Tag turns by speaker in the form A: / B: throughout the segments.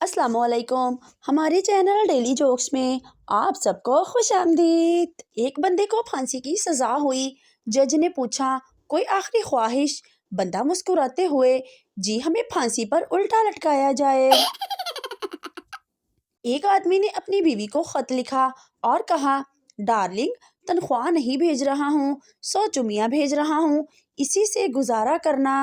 A: अस्सलाम वालेकुम। हमारे चैनल डेली जोक्स में आप सबको खुश आमदीद। एक बंदे को फांसी की सज़ा हुई। जज ने पूछा, कोई आखिरी ख्वाहिश? बंदा मुस्कुराते हुए, जी हमें फांसी पर उल्टा लटकाया जाए। एक आदमी ने अपनी बीवी को खत लिखा और कहा, डार्लिंग, तनख्वाह नहीं भेज रहा हूँ, 100 चुमियाँ भेज रहा हूँ, इसी से गुजारा करना।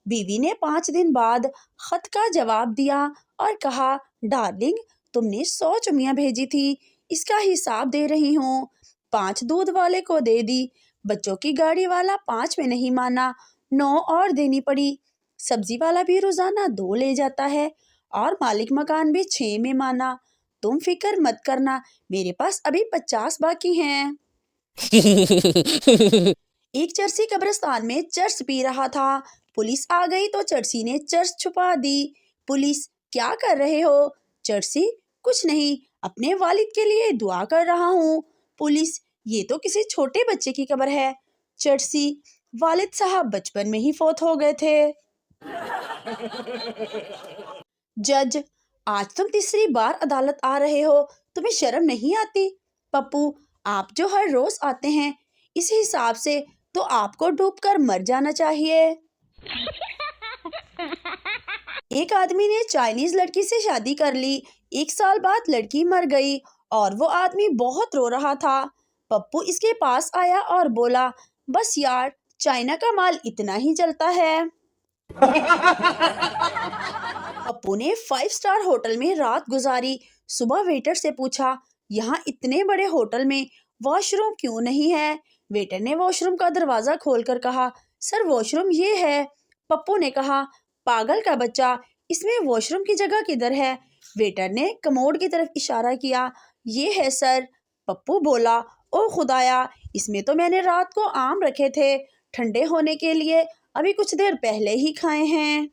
A: बीवी ने 5 दिन बाद खत का जवाब दिया और कहा, डार्लिंग, तुमने 100 चुमियाँ भेजी थी, इसका हिसाब दे रही हूँ। 5 दूध वाले को दे दी, बच्चों की गाड़ी वाला 5 में नहीं माना, 9 और देनी पड़ी। सब्जी वाला भी रोजाना 2 ले जाता है और मालिक मकान भी 6 में माना। तुम फिक्र मत करना, मेरे पास अभी 50 बाकी हैं। एक चरसी कब्रिस्तान में चर्स पी रहा था। पुलिस आ गई तो चरसी ने चर्स छुपा दी। पुलिस, क्या कर रहे हो? चरसी, कुछ नहीं, अपने वालिद के लिए दुआ कर रहा हूँ। पुलिस, ये तो किसी छोटे बच्चे की कब्र है। चरसी, वालिद साहब बचपन में ही फौत हो गए थे। जज, आज तुम तीसरी बार अदालत आ रहे हो, तुम्हें शर्म नहीं आती? पप्पू, आप जो हर रोज आते हैं, इस हिसाब से तो आपको डूबकर मर जाना चाहिए। एक आदमी ने चाइनीज लड़की से शादी कर ली। 1 साल बाद लड़की मर गई और वो आदमी बहुत रो रहा था। पप्पू इसके पास आया और बोला, बस यार, चाइना का माल इतना ही चलता है। पप्पू ने 5 स्टार होटल में रात गुजारी। सुबह वेटर से पूछा, यहाँ इतने बड़े होटल में वॉशरूम क्यों नहीं है? वेटर ने वॉशरूम का दरवाजा खोलकर कहा, सर, वॉशरूम ये है। पप्पू ने कहा, पागल का बच्चा, इसमें वॉशरूम की जगह किधर है? वेटर ने कमोड की तरफ इशारा किया, ये है सर। पप्पू बोला, ओ खुदाया, इसमें तो मैंने रात को आम रखे थे ठंडे होने के लिए, अभी कुछ देर पहले ही खाए हैं।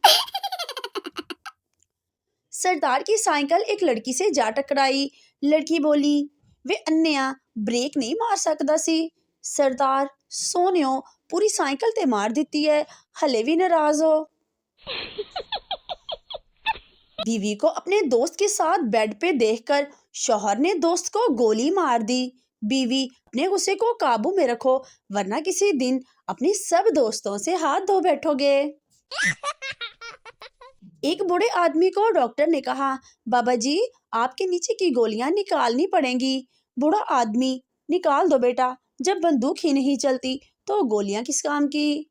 A: सरदार की साइकिल एक लड़की से जा टकराई। लड़की बोली, वे अन्या, ब्रेक नहीं मार सकता सी। सरदार, सोनियो, पूरी साइकिल ते मार देती है, हले भी नाराज हो। बीवी को अपने दोस्त के साथ बेड पे देखकर शौहर ने दोस्त को गोली मार दी। बीवी, अपने गुस्से को काबू में रखो, वरना किसी दिन अपने सब दोस्तों से हाथ धो बैठोगे। एक बूढ़े आदमी को डॉक्टर ने कहा, बाबा जी, आपके नीचे की गोलियां निकालनी पड़ेंगी। बूढ़ा आदमी, निकाल दो बेटा, जब बंदूक ही नहीं चलती तो गोलियां किस काम की।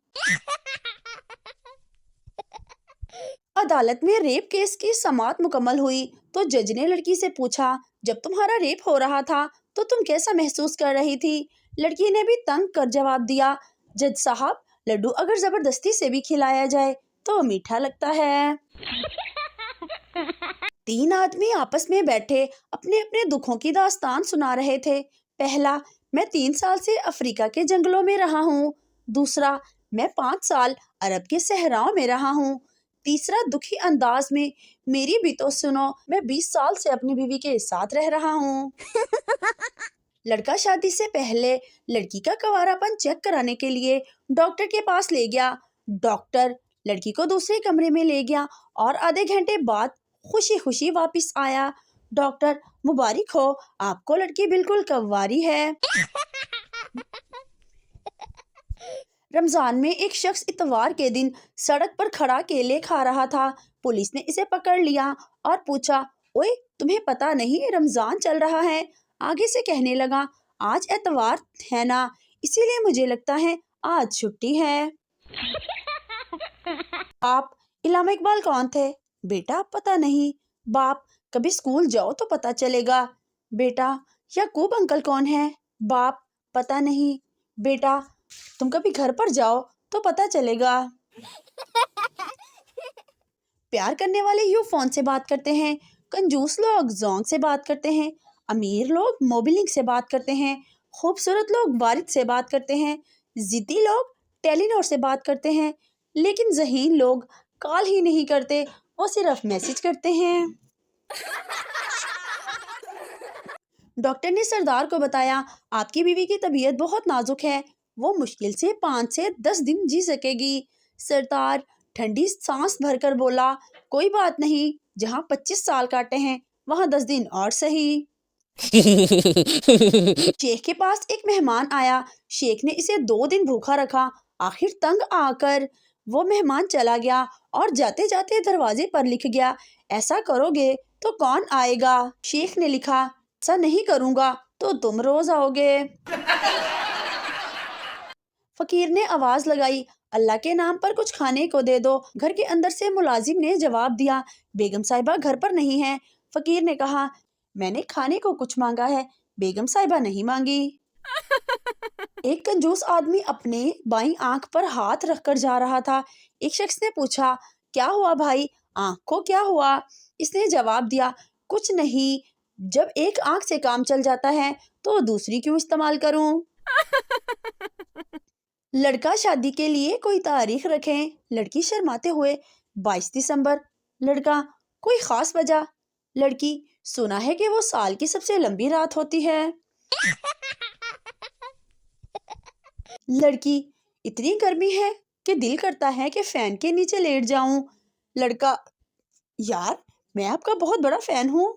A: अदालत में रेप केस की समाअत मुकम्मल हुई तो जज ने लड़की से पूछा, जब तुम्हारा रेप हो रहा था तो तुम कैसा महसूस कर रही थी? लड़की ने भी तंग कर जवाब दिया, जज साहब, लड्डू अगर जबरदस्ती से भी खिलाया जाए तो मीठा लगता है। 3 आदमी आपस में बैठे अपने अपने दुखों की दास्तान सुना रहे थे। पहला, मैं 3 साल से अफ्रीका के जंगलों में रहा हूँ। दूसरा, मैं 5 साल अरब के सहराओं में रहा हूँ। तीसरा, दुखी अंदाज में, मेरी भी तो सुनो, मैं 20 साल से अपनी बीवी के साथ रह रहा हूँ। लड़का शादी से पहले लड़की का कंवारापन चेक कराने के लिए डॉक्टर के पास ले गया। डॉक्टर लड़की को दूसरे कमरे में ले गया और आधे घंटे बाद खुशी खुशी वापस आया। डॉक्टर, मुबारक हो, आपको लड़की बिल्कुल कंवारी है। रमजान में एक शख्स इतवार के दिन सड़क पर खड़ा केले खा रहा था। पुलिस ने इसे पकड़ लिया और पूछा, ओए, तुम्हें पता नहीं रमजान चल रहा है? आगे से कहने लगा, आज एतवार है ना, इसीलिए मुझे लगता है आज छुट्टी है। आप, इल्लामा इकबाल कौन थे? बेटा, पता नहीं। बाप, कभी स्कूल जाओ तो पता चलेगा। बेटा, याकूब अंकल कौन है? बाप, पता नहीं। बेटा, तुम कभी घर पर जाओ तो पता चलेगा। प्यार करने वाले यूं फोन से बात करते हैं, कंजूस लोग जोंग से बात करते हैं, अमीर लोग मोबिलिंग से बात करते हैं, खूबसूरत लोग वारिद से बात करते हैं, जिद्दी लोग टेलीनॉर से बात करते हैं, लेकिन ज़हीन लोग कॉल ही नहीं करते, वो सिर्फ मैसेज करते हैं। डॉक्टर ने सरदार को बताया, आपकी बीवी की तबीयत बहुत नाजुक है, वो मुश्किल से 5 से 10 दिन जी सकेगी। सरदार, ٹھنڈی سانس بھر کر بولا، کوئی بات نہیں، جہاں 25 سال کاٹے ہیں وہاں 10 دن اور سہی۔ شیخ کے پاس ایک مہمان آیا، شیخ نے اسے 2 دن بھوکا رکھا، آخر تنگ آ کر وہ مہمان چلا گیا اور جاتے جاتے دروازے پر لکھ گیا، ایسا کرو گے تو کون آئے گا؟ شیخ نے لکھا، ایسا نہیں کروں گا تو تم روز آؤ گے۔ فقیر نے آواز لگائی، اللہ کے نام پر کچھ کھانے کو دے دو۔ گھر کے اندر سے ملازم نے جواب دیا، بیگم صاحبہ گھر پر نہیں ہے۔ فقیر نے کہا، میں نے کھانے کو کچھ مانگا ہے، بیگم صاحبہ نہیں مانگی۔ ایک کنجوس آدمی اپنے بائیں آنکھ پر ہاتھ رکھ کر جا رہا تھا۔ ایک شخص نے پوچھا، کیا ہوا بھائی، آنکھ کو کیا ہوا؟ اس نے جواب دیا، کچھ نہیں، جب ایک آنکھ سے کام چل جاتا ہے تو دوسری کیوں استعمال کروں؟ لڑکا شادی کے لیے کوئی تاریخ رکھیں۔ لڑکی شرماتے ہوئے، 22 دسمبر۔ لڑکا، کوئی خاص وجہ؟ لڑکی، سنا ہے کہ وہ سال کی سب سے لمبی رات ہوتی ہے۔ لڑکی، اتنی گرمی ہے کہ دل کرتا ہے کہ فین کے نیچے لیٹ جاؤں۔ لڑکا، یار میں آپ کا بہت بڑا فین ہوں۔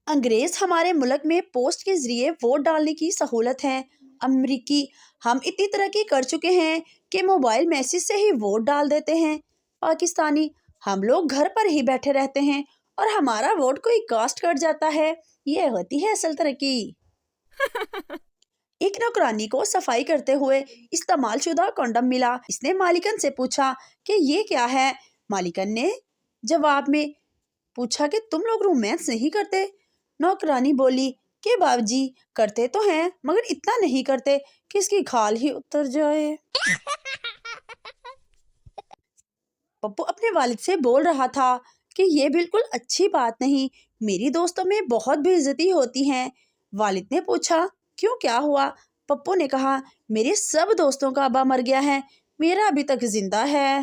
A: انگریز ہمارے ملک میں پوسٹ کے ذریعے ووٹ ڈالنے کی سہولت ہے۔ امریکی، ہم اتنی ترقی کر چکے ہیں کہ موبائل میسج سے ہی ووٹ ڈال دیتے ہیں۔ پاکستانی، ہم لوگ گھر پر ہی بیٹھے رہتے ہیں اور ہمارا ووٹ کوئی کاسٹ کٹ جاتا ہے، یہ ہوتی ہے اصل ترقی۔ ایک نوکرانی کو صفائی کرتے ہوئے استعمال شدہ کنڈم ملا۔ اس نے مالکن سے پوچھا کہ یہ کیا ہے؟ مالکن نے جواب میں پوچھا کہ تم لوگ رومانس نہیں کرتے؟ نوکرانی بولی کہ باجی کرتے تو ہیں مگر اتنا نہیں کرتے کہ اس کی کھال ہی اتر جائے۔ پپو اپنے والد سے بول رہا تھا کہ یہ بالکل اچھی بات نہیں، میری دوستوں میں بہت بے عزتی ہوتی ہے۔ والد نے پوچھا، کیوں، کیا ہوا؟ پپو نے کہا، میرے سب دوستوں کا ابا مر گیا ہے، میرا ابھی تک زندہ ہے۔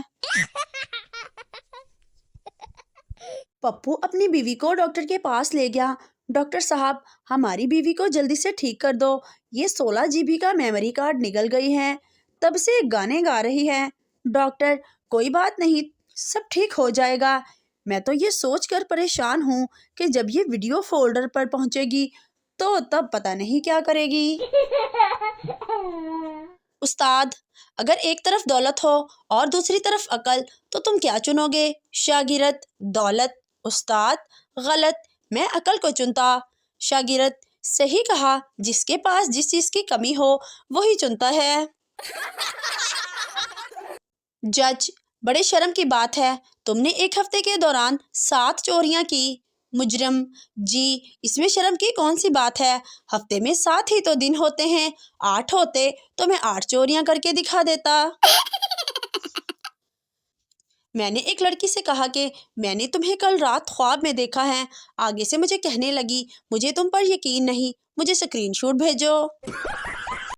A: پپو اپنی بیوی کو ڈاکٹر کے پاس لے گیا۔ ڈاکٹر صاحب، ہماری بیوی کو جلدی سے ٹھیک کر دو، یہ 16 GB کا میموری کارڈ نگل گئی ہے، تب سے گانے گا رہی ہے۔ ڈاکٹر، کوئی بات نہیں، سب ٹھیک ہو جائے گا۔ میں تو یہ سوچ کر پریشان ہوں کہ جب یہ ویڈیو فولڈر پر پہنچے گی تو تب پتہ نہیں کیا کرے گی۔ استاد، اگر ایک طرف دولت ہو اور دوسری طرف عقل تو تم کیا چنو گے؟ شاگرد، دولت۔ استاد، غلط، میں عقل کو چنتا۔ شاگرد، صحیح کہا، جس کے پاس جس چیز کی کمی ہو وہی چنتا ہے۔ جج، بڑے شرم کی بات ہے، تم نے ایک ہفتے کے دوران 7 چوریاں کی۔ مجرم، جی اس میں شرم کی کون سی بات ہے، ہفتے میں 7 ہی تو دن ہوتے ہیں، 8 ہوتے تو میں 8 چوریاں کر کے دکھا دیتا۔ میں نے ایک لڑکی سے کہا کہ میں نے تمہیں کل رات خواب میں دیکھا ہے، آگے سے مجھے کہنے لگی، مجھے تم پر یقین نہیں، مجھے اسکرین شاٹ بھیجو۔